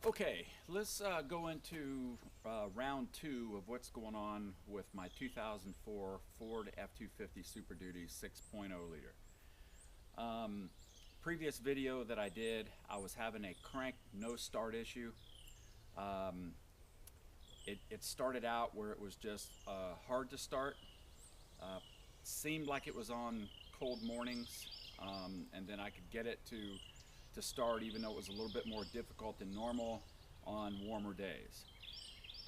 Okay, let's go into round two of what's going on with my 2004 Ford F250 Super Duty 6.0 liter. Um, Previous video that I did, I was having a crank no start issue. Um, it started out where it was just hard to start. Uh, Seemed like it was on cold mornings, and then I could get it to start even though it was a little bit more difficult than normal on warmer days.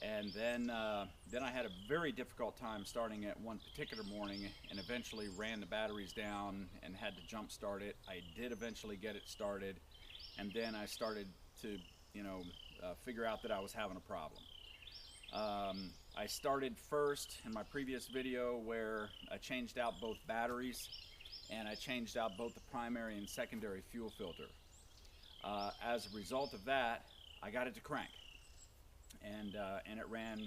And then I had a very difficult time starting it one particular morning, and eventually ran the batteries down and had to jump start it. I did eventually get it started, and then I started to, figure out that I was having a problem. I started first in my previous video where I changed out both batteries and I changed out both the primary and secondary fuel filter. As a result of that, I got it to crank, and it ran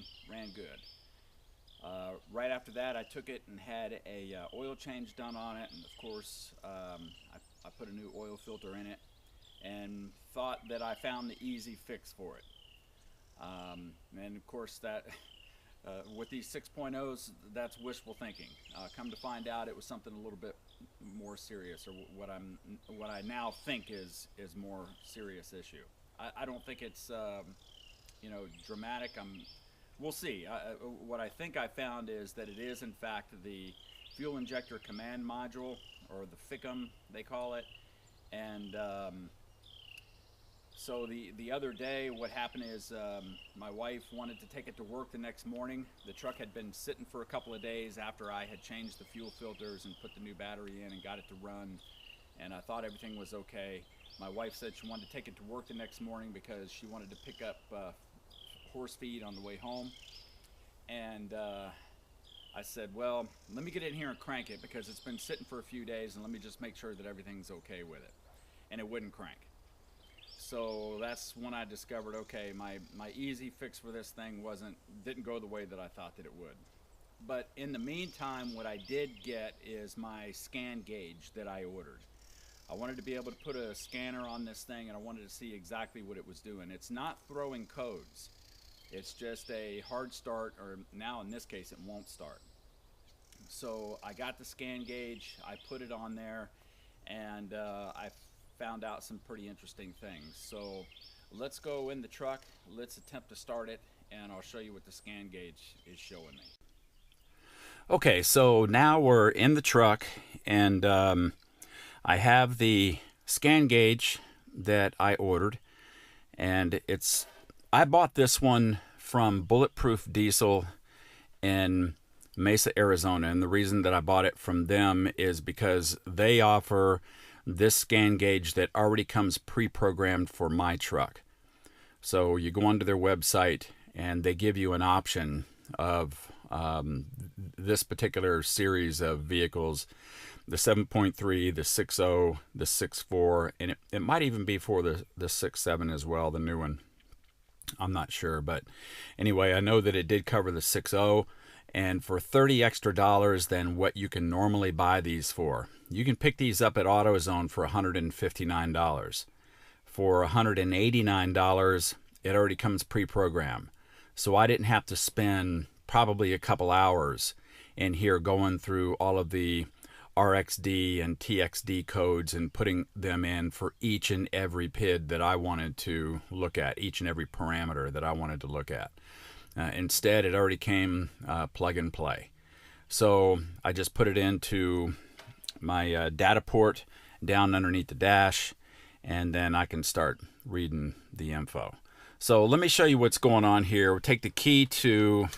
good. Right after that, I took it and had a oil change done on it, and of course, I put a new oil filter in it, and thought that I found the easy fix for it. And of course, that with these 6.0s, that's wishful thinking. Come to find out, it was something a little bit more serious, or what I now think is more serious issue. I don't think it's dramatic. We'll see. What I think I found is that it is in fact the fuel injector command module, or the FICM they call it. And so the other day, what happened is my wife wanted to take it to work the next morning. The truck had been sitting for a couple of days after I had changed the fuel filters and put the new battery in and got it to run, and I thought everything was okay. My wife said she wanted to take it to work the next morning because she wanted to pick up horse feed on the way home. And I said, well, let me get in here and crank it because it's been sitting for a few days, and let me just make sure that everything's okay with it. And it wouldn't crank. So that's when I discovered, okay, my easy fix for this thing didn't go the way that I thought that it would. But in the meantime, what I did get is my ScanGuage that I ordered. I wanted to be able to put a scanner on this thing, and I wanted to see exactly what it was doing. It's not throwing codes. It's just a hard start, or now in this case it won't start. So I got the ScanGauge, I put it on there, and I found out some pretty interesting things. So let's go in the truck, let's attempt to start it, and I'll show you what the ScanGauge is showing me. Okay, so now we're in the truck, and I have the ScanGauge that I ordered, and I bought this one from Bulletproof Diesel in Mesa, Arizona, and the reason that I bought it from them is because they offer this ScanGauge that already comes pre-programmed for my truck. So you go onto their website and they give you an option of this particular series of vehicles, the 7.3, the 6.0, the 6.4, and it might even be for the 6.7 as well, the new one. I'm not sure, but anyway, I know that it did cover the 6.0, and for $30 extra than what you can normally buy these for. You can pick these up at AutoZone for $159. For $189, it already comes pre-programmed. So I didn't have to spend probably a couple hours in here going through all of the RXD and TXD codes and putting them in for each and every PID that I wanted to look at, each and every parameter that I wanted to look at. Instead, it already came plug and play. So I just put it into my data port down underneath the dash, and then I can start reading the info. So let me show you what's going on here. We'll take the key to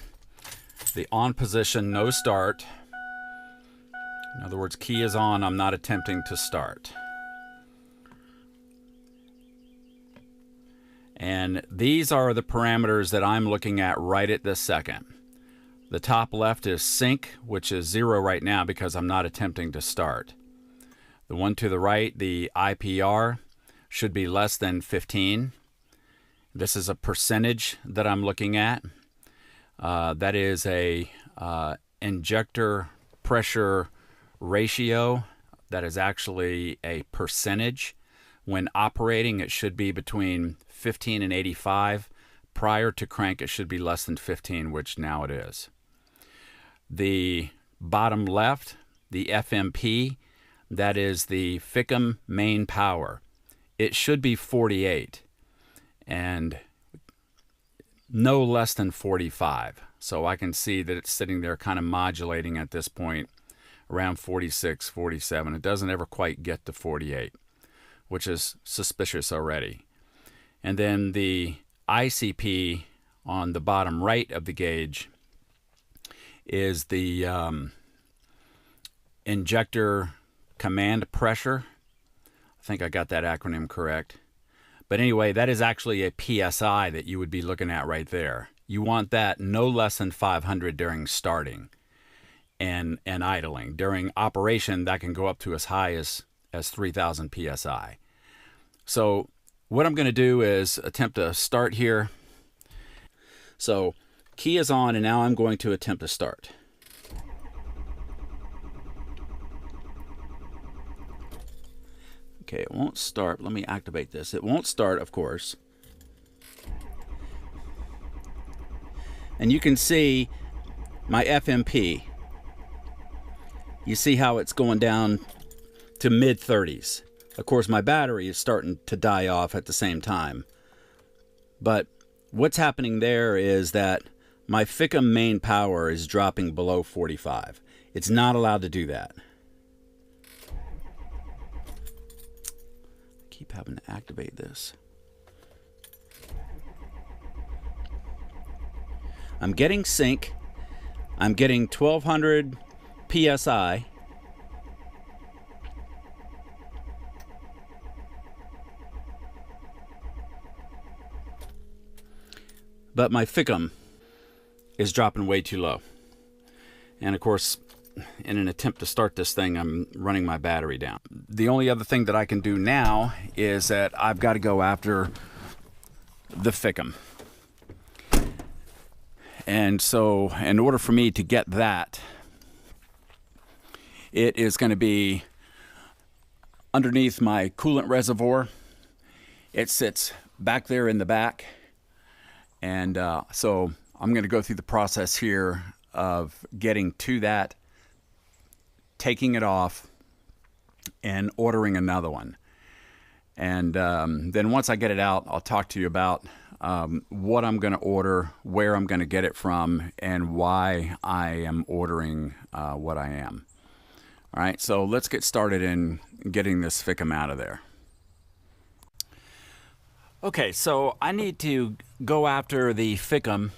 the on position, no start. In other words, key is on, I'm not attempting to start. And these are the parameters that I'm looking at right at this second. The top left is sync, which is 0 right now because I'm not attempting to start. The one to the right, the IPR, should be less than 15. This is a percentage that I'm looking at. That is a injector pressure ratio. That is actually a percentage. When operating, it should be between 15 and 85. Prior to crank, it should be less than 15, which now it is. The bottom left, the FMP, that is the FICM main power. It should be 48 and no less than 45. So I can see that it's sitting there kind of modulating at this point around 46, 47. It doesn't ever quite get to 48, which is suspicious already. And then the ICP on the bottom right of the gauge is the injector command pressure. I think I got that acronym correct. But anyway, that is actually a PSI that you would be looking at right there. You want that no less than 500 during starting and idling. During operation, that can go up to as high as 3,000 PSI. So what I'm going to do is attempt to start here. So key is on, and now I'm going to attempt to start. Okay, it won't start. Let me activate this. It won't start, of course. And you can see my FMP. You see how it's going down to mid-30s. Of course, my battery is starting to die off at the same time. But what's happening there is that my FICM main power is dropping below 45. It's not allowed to do that. Keep having to activate this. I'm getting sync. I'm getting 1200 PSI. But my FICM is dropping way too low. And of course, in an attempt to start this thing, I'm running my battery down. The only other thing that I can do now is that I've got to go after the FICM. And so in order for me to get that, it is going to be underneath my coolant reservoir. It sits back there in the back. And so I'm going to go through the process here of getting to that, taking it off, and ordering another one. And then once I get it out, I'll talk to you about what I'm going to order, where I'm going to get it from, and why I am ordering what I am. All right, so let's get started in getting this FICM out of there. Okay, so I need to go after the FICM,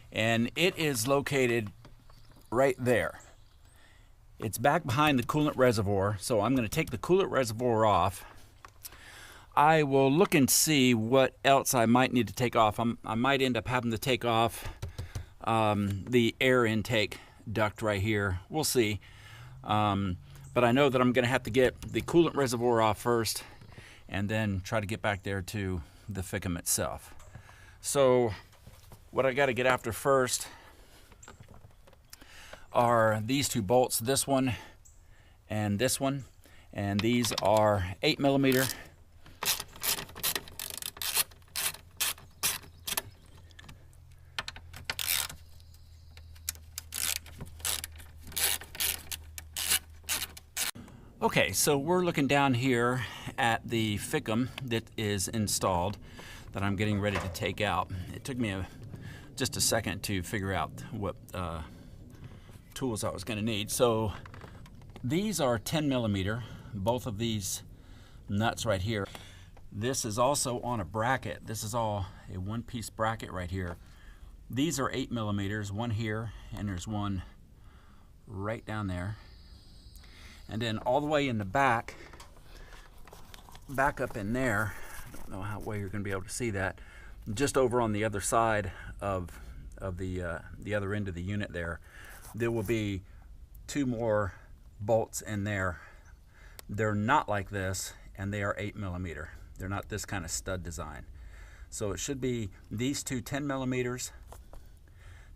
and it is located right there. It's back behind the coolant reservoir, so I'm going to take the coolant reservoir off. I will look and see what else I might need to take off. I might end up having to take off the air intake duct right here. We'll see. But I know that I'm going to have to get the coolant reservoir off first and then try to get back there to the FICM itself. So what I got to get after first are these two bolts, this one and this one, and these are 8mm. Okay, so we're looking down here at the FICM that is installed that I'm getting ready to take out. It took me just a second to figure out what tools I was going to need. So these are 10mm, both of these nuts right here. This is also on a bracket. This is all a one-piece bracket right here. These are 8mm, one here, and there's one right down there. And then all the way in the back up in there, I don't know how well you're going to be able to see that, just over on the other side of the other end of the unit there will be two more bolts in there. They're not like this, and they are 8mm. They're not this kind of stud design. So it should be these two 10mm,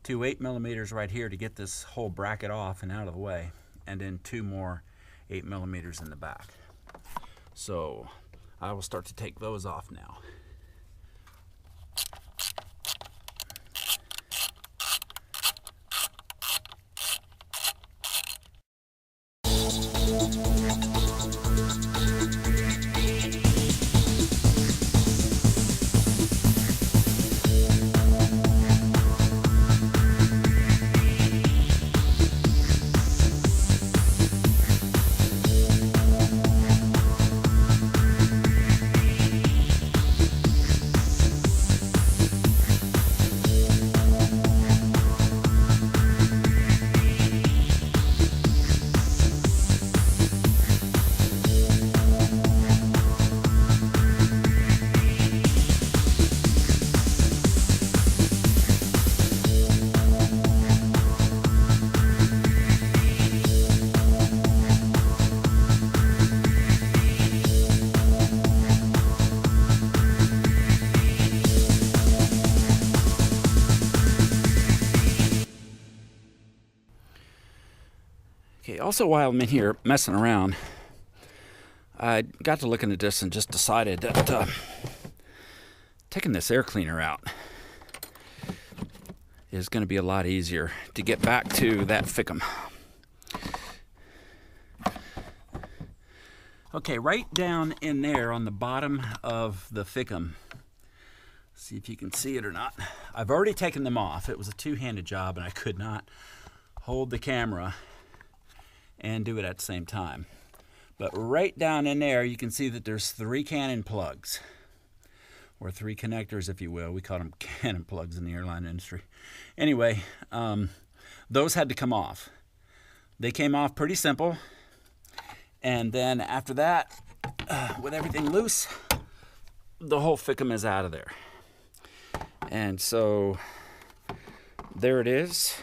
two 8mm right here to get this whole bracket off and out of the way, and then two more 8mm in the back. So I will start to take those off now. Okay, also while I'm in here messing around, I got to looking at this and just decided that taking this air cleaner out is going to be a lot easier to get back to that FICM. Okay, right down in there on the bottom of the FICM, see if you can see it or not. I've already taken them off. It was a two-handed job and I could not hold the camera and do it at the same time. But right down in there, you can see that there's 3 Canon plugs, or 3 connectors, if you will. We call them Canon plugs in the airline industry. Anyway, those had to come off. They came off pretty simple. And then after that, with everything loose, the whole FICM is out of there. And so there it is,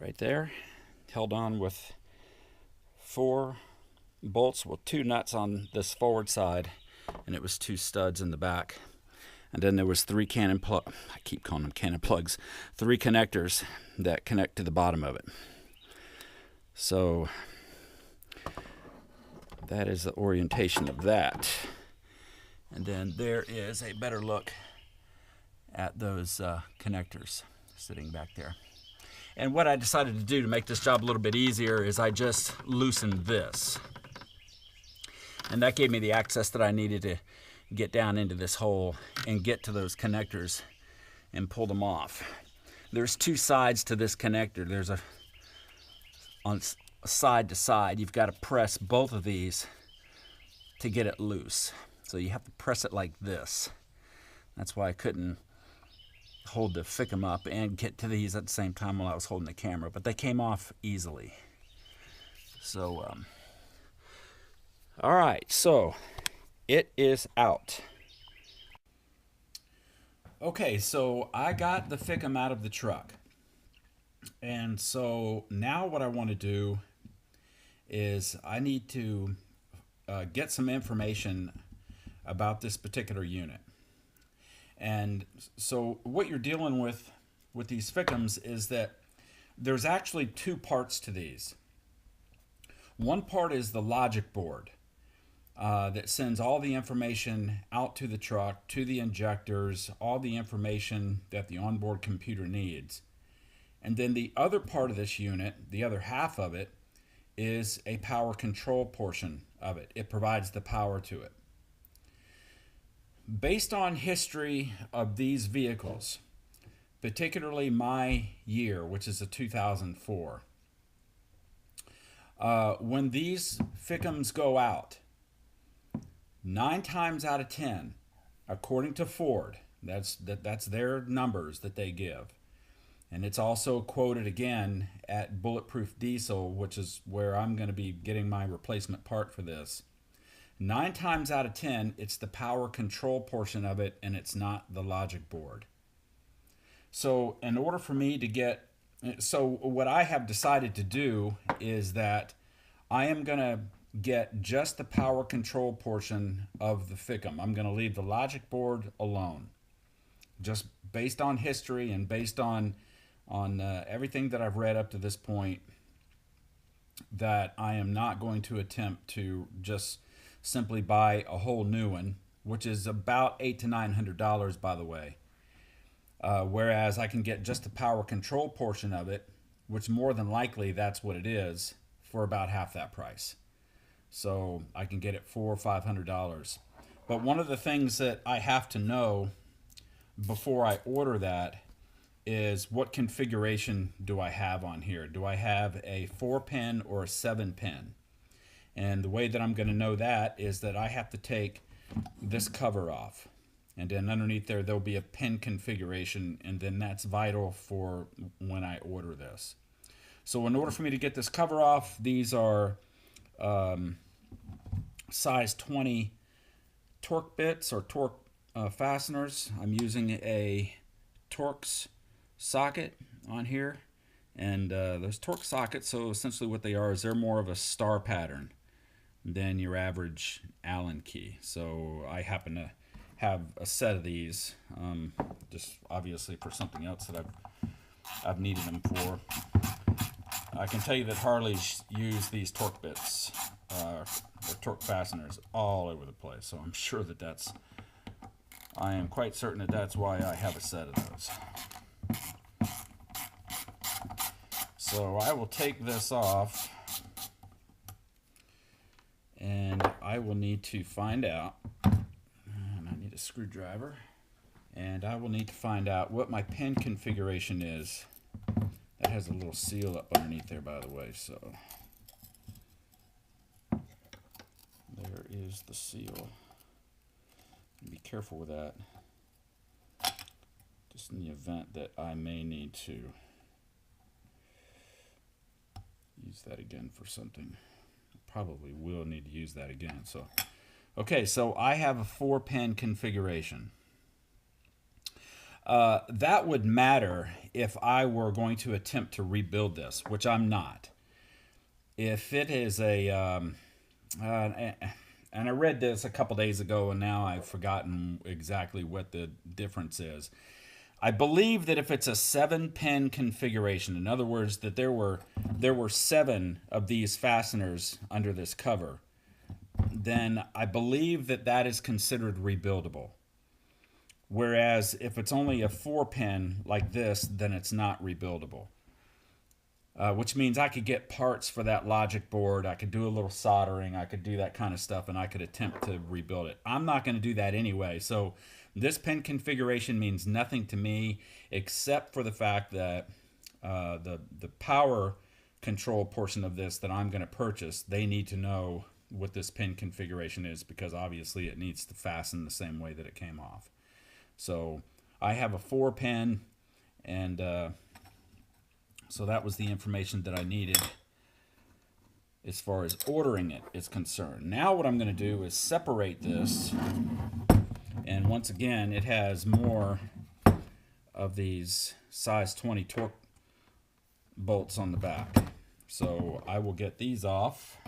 right there, held on with 4 bolts with 2 nuts on this forward side, and it was 2 studs in the back. And then there was 3 Canon plug, I keep calling them Canon plugs, 3 connectors that connect to the bottom of it. So that is the orientation of that. And then there is a better look at those connectors sitting back there. And what I decided to do to make this job a little bit easier is I just loosened this. And that gave me the access that I needed to get down into this hole and get to those connectors and pull them off. There's 2 sides to this connector. There's on side to side. You've got to press both of these to get it loose. So you have to press it like this. That's why I couldn't hold the FICM up and get to these at the same time while I was holding the camera, but they came off easily. So all right, so it is out. Okay, so I got the FICM out of the truck, and so now what I want to do is I need to get some information about this particular unit. And so what you're dealing with these FICMs is that there's actually 2 parts to these. One part is the logic board that sends all the information out to the truck, to the injectors, all the information that the onboard computer needs. And then the other part of this unit, the other half of it, is a power control portion of it. It provides the power to it. Based on history of these vehicles, particularly my year, which is a 2004, when these FICMs go out, 9 times out of 10, according to Ford, that's their numbers that they give, and it's also quoted again at Bulletproof Diesel, which is where I'm going to be getting my replacement part for this. 9 times out of 10, it's the power control portion of it, and it's not the logic board. So in order for me to get, so what I have decided to do is that I am going to get just the power control portion of the FICM. I'm going to leave the logic board alone, just based on history and based on everything that I've read up to this point, that I am not going to attempt to just simply buy a whole new one, which is about $800 to $900, by the way. Whereas I can get just the power control portion of it, which more than likely that's what it is, for about half that price. So I can get it for $500. But one of the things that I have to know before I order that is what configuration do I have on here? Do I have a 4-pin or a 7-pin? And the way that I'm going to know that is that I have to take this cover off. And then underneath there, there'll be a pin configuration, and then that's vital for when I order this. So in order for me to get this cover off, these are size 20 torque bits or torque fasteners. I'm using a Torx socket on here, and those Torx sockets, so essentially what they are is they're more of a star pattern than your average Allen key. So I happen to have a set of these, just obviously for something else that I've needed them for. I can tell you that Harley's use these torque bits or torque fasteners all over the place, so I'm sure that I am quite certain that that's why I have a set of those. So I will take this off, and I will need to find out, and I need a screwdriver, and I will need to find out what my pin configuration is. That has a little seal up underneath there, by the way, so there is the seal. Be careful with that, just in the event that I may need to use that again for something. Probably will need to use that again. So, okay, so I have a 4-pin configuration. That would matter if I were going to attempt to rebuild this, which I'm not. If it is a, and I read this a couple days ago, and now I've forgotten exactly what the difference is. I believe that if it's a 7-pin configuration, in other words, that there were 7 of these fasteners under this cover, then I believe that that is considered rebuildable. Whereas if it's only a 4-pin like this, then it's not rebuildable. Which means I could get parts for that logic board, I could do a little soldering, I could do that kind of stuff, and I could attempt to rebuild it. I'm not going to do that anyway, so this pin configuration means nothing to me except for the fact that the power control portion of this that I'm going to purchase, they need to know what this pin configuration is, because obviously it needs to fasten the same way that it came off. So I have a 4-pin, and so that was the information that I needed as far as ordering it is concerned. Now what I'm going to do is separate this, and once again it has more of these size 20 torque bolts on the back. So I will get these off.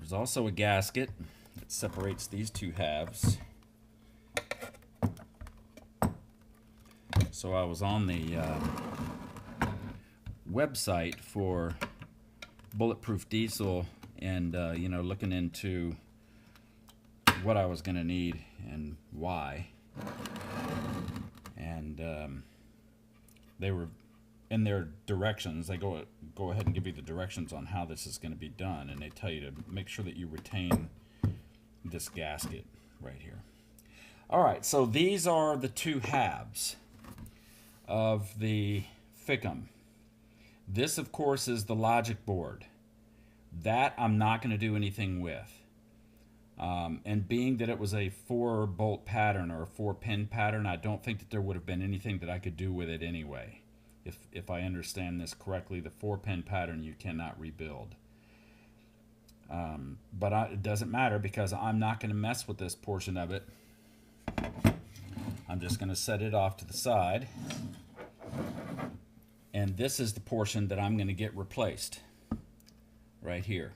There's also a gasket that separates these two halves. So I was on the website for Bulletproof Diesel and looking into what I was going to need and why. And they were in their directions. They go ahead and give you the directions on how this is going to be done, and they tell you to make sure that you retain this gasket right here. All right, so these are the two halves of the FICM. This, of course, is the logic board. That I'm not going to do anything with. And being that it was a 4-bolt pattern or a 4-pin pattern, I don't think that there would have been anything that I could do with it anyway. If I understand this correctly, the 4-pin pattern you cannot rebuild. But it doesn't matter because I'm not going to mess with this portion of it. I'm just going to set it off to the side. And this is the portion that I'm going to get replaced right here.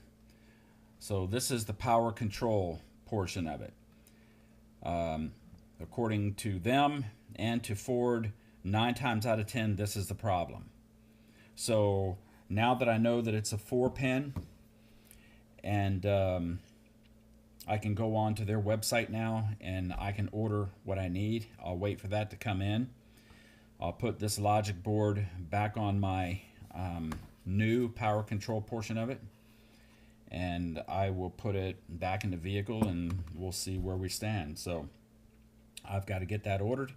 So this is the power control portion of it. According to them and to Ford, 9 times out of 10, this is the problem. So now that I know that it's a 4-pin, and I can go on to their website now and I can order what I need. I'll wait for that to come in. I'll put this logic board back on my new power control portion of it, and I will put it back in the vehicle and we'll see where we stand. So I've got to get that ordered,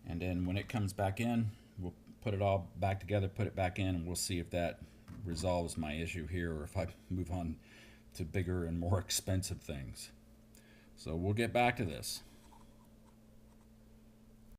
and then when it comes back in, we'll put it all back together, put it back in, and we'll see if that resolves my issue here or if I move on to bigger and more expensive things. So we'll get back to this.